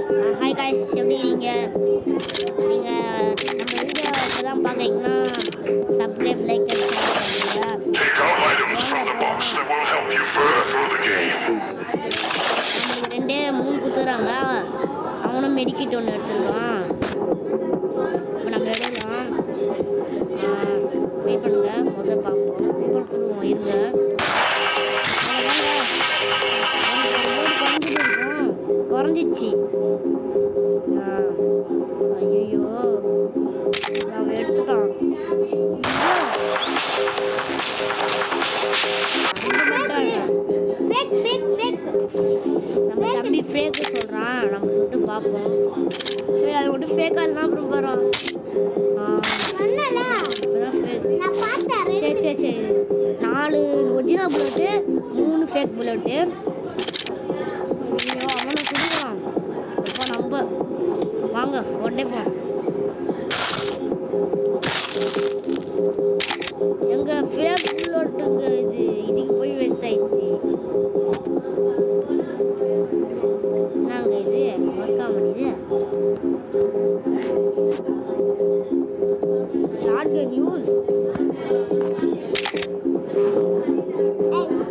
Hi guys, எப்படி இருக்கீங்க? நீங்கள் நம்ம வீடியோ இப்போ தான் பார்க்குறீங்கன்னா சப்ஸ்கிரைப், லைக் அண்ட் ஷேர் பண்ணுங்கள். நம்மளுக்கு 2 3 குத்துறாங்க. அவனும் மெடிக்கிட் ஒன்று எடுத்துருக்கான். இப்போ நம்ம எடுக்கலாம். வெயிட் பண்ணுங்க, முதல் பார்ப்போம். வெயிட் சொல்லுவோம், இருங்க. குறைஞ்சிச்சு. ஐயோ, அவன் எடுத்துட்டான். நம்ம தம்பி ஃபேக்கு சொல்கிறான். நம்ம சொல்லிட்டு பார்ப்போம். அதை மட்டும் ஃபேக்காக இல்லைனா அப்புறம் போகிறோம். சரி 4 ஒரிஜினல் புல்லட்டு, 3 ஃபேக் புல்லட்டு. ஐயோ, அவனை குடிக்கிறான். அப்போ நம்ம வாங்க உடைப்போம். எங்கள் ஃபேக் புல்லட்டுங்க இதுக்கு போய் வேஸ்ட் ஆயிடுச்சு. நாங்கள் இது ஒர்க் ஆகுது. ஷார்ட் கன் யூஸ்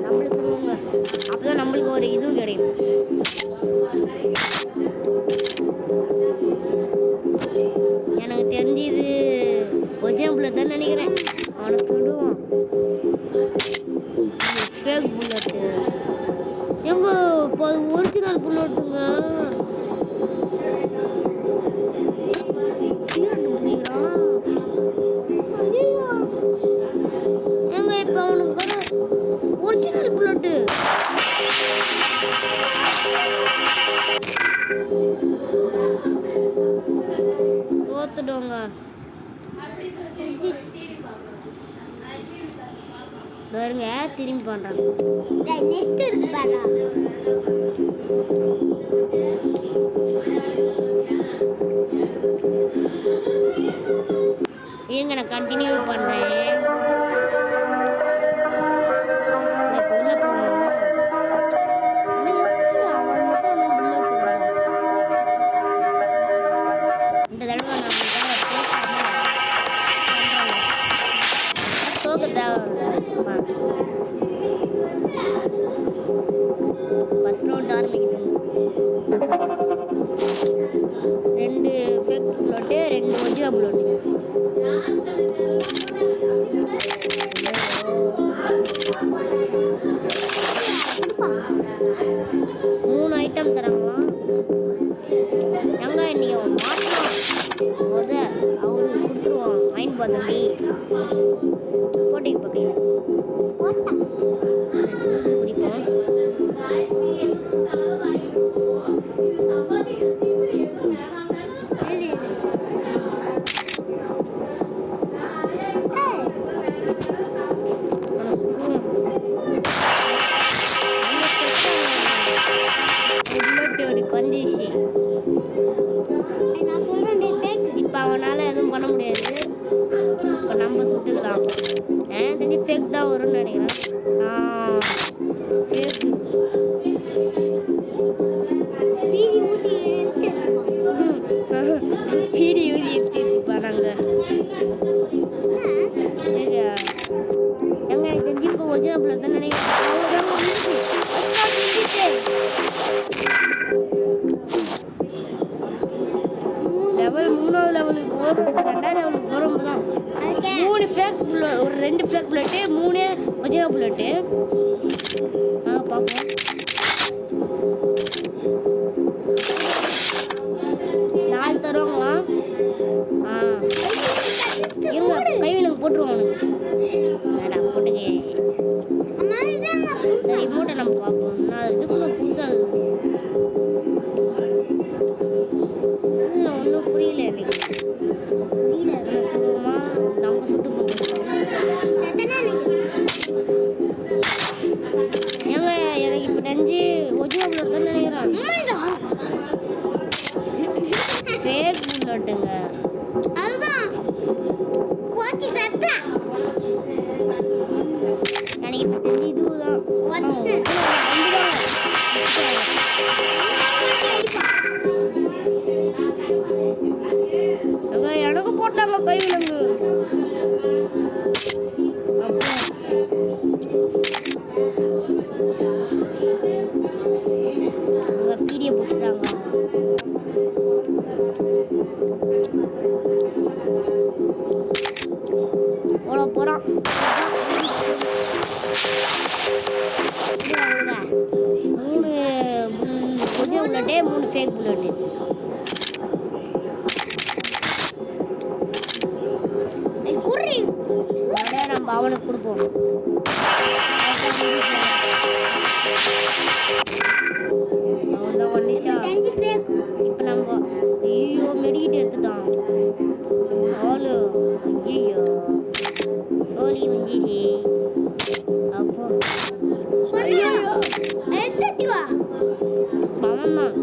நம்மளே சொல்லுவாங்க. அப்போதான் நம்மளுக்கு ஒரு இதுவும் கிடைக்கும். எனக்கு தெரிஞ்சு இது ஒரிஜினல் புல்லட் தான் நினைக்கிறேன். அவனை சொல்லுவான் ஃபேக் புல்லட்டு. எங்க இப்போ அது ஒரிஜினல் புல்லட்டுங்க. சீரட்டு பிடிக்கிறான். எங்க இப்போ அவனுக்கு வர ஒரிஜினல் புல்லட்டு. தோத்துடுவாங்க. பாருங்க, திரும்பி பண்றாங்க. நெக்ஸ்ட் இருக்கு பாருங்க. இருங்க, நான் கண்டினியூ பண்றேன். உள்ள போகணும். இந்த தடவை தோக்க தேவையில்லை. ஃபர்ஸ்ட் ரவுண்ட் ஆரம்பிக்குது. 2 fake bullet, 2 original bullet. 3 item தராங்களா? எங்க நீங்க மாட்டலாம் அவருக்கு கொடுத்துருவோம். வாங்கி பார்த்தம்பி போட்டிக்கு பக்கத்தில் ஜூஸ் குடிப்போம். வந்துச்சு. நான் சொல்றேன், இப்போ அவனால எதுவும் பண்ண முடியாது. இப்போ நம்ம சுட்டுக்கலாம். தெரிஞ்சு ஃபேக் தான் வரும்னு நினைக்கிறேன். பீடி ஊதி எடுத்துப்பா. நாங்கள் எங்க எனக்கு தெரிஞ்சு இப்போ ஒரிஜினல் புல்லட் தான் நினைக்கிறேன். லெவல் 3வது லெவலுக்கு போகிறோம். 2வது லெவலுக்கு போகிறோம் தான். 3 ஃபேக் புல்லட், ஒரு 2 ஃபேக் புல்லட்டு, 3 ஒரிஜினல் புல்லட்டு. பார்ப்போம். 4 தருவாங்களா? இருங்க, கைவிலங்கு போட்டுருவோம் அவனுக்கு. வேண்டாம், போட்டுங்க. சரி, மூட்டை நம்ம பார்ப்போம். நான் இதுக்குள்ள புதுசாகுது. ஒன்றும் புரியல எனக்கு. என்ன சொல்லுவோமா? நம்ம சுட்டு போட்டுருக்கோம். ஏங்க, எனக்கு இப்போ தெரிஞ்சு ஒரிஜினல் புல்லட் தான் நினைக்கிறேன். ஃபேக் புல்லட்டுங்க. அதுதான் போச்சு சத்தா. எனக்கு இப்போ தெரிஞ்சு இதுதான். கையை பிடிச்சிட்டாங்க. ஓட போகிறான். 3 ஒரிஜினல் புல்லட்டு, 3 ஃபேக் புல்லட்டு. நம்ம அவனுக்கு கொடுப்போம். அவ்வளோதான் ஒன்னிஷா. இப்போ நம்ம ஐயோ மெடிக்கிட்டு எடுத்துட்டான் ஆளு. ஐயோ சோழி வந்துச்சு. அப்போ ஐயோ பவன் தான்.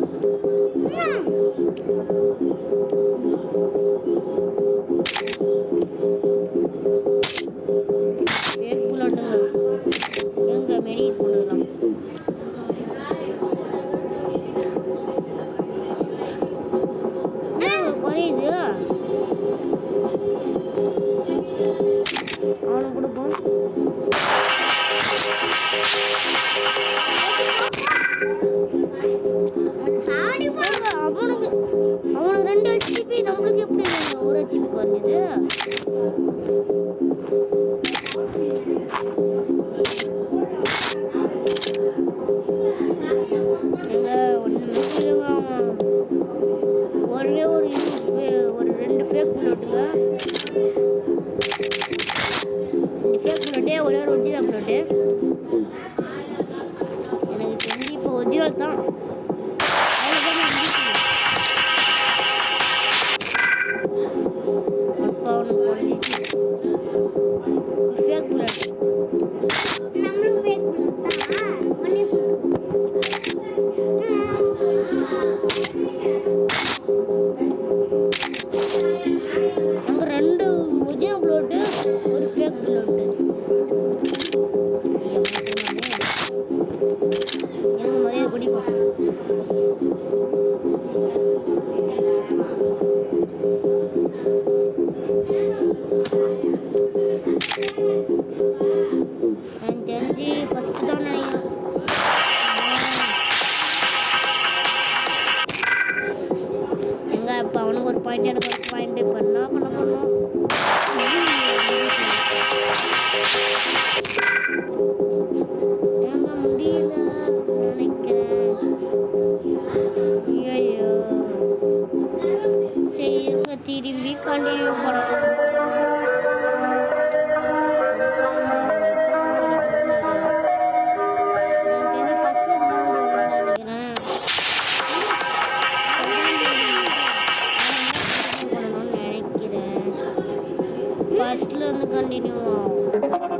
ஃபேக் புல்லட்டுங்க. எங்க மெடிக்கிட் போட்டுக்கலாம். குறையுது. அவனுக்கு கொடுப்போம். அவனுக்கு 2 HP, நம்மளுக்கு எப்படி 1 HP குறைஞ்சது? எங்க ஒரே ஒரு 2 ஃபேக் புல்லட்டுங்க. 2 ஃபேக் புல்லட்டே, ஒரே ஒரு ஒரிஜினல் புல்லட்டு. எனக்கு தெரிஞ்சு இப்போ ஒரிஜினல் தான். அப்பா அவனுக்கு குறைஞ்சிச்சு. Fake bullet. நம்மளும் ஃபேக் புல்லட் தான். ஒன்னே சுட்டு. அங்கே 2 ஒரிஜினல் புல்லட்டு, ஒரு ஃபேக் புல்லட்டு. எங்க மதியம் குடிப்போம். எனக்கு தெரிஞ்சு ஃபஸ்ட்டு தான் நினைக்கிறேன். எங்க இப்போ அவனுக்கு ஒரு பாயிண்ட், எனக்கு ஒரு பாயிண்ட். இப்போ என்ன பண்ண போனோம்? எங்க முடியல நினைக்கிறேன். ஐயோ சரி இருங்க, திரும்பி கண்டினியூ பண்ணலாம். ஃபர்ஸ்ட்ல இருந்து கண்டினியூ ஆகும்.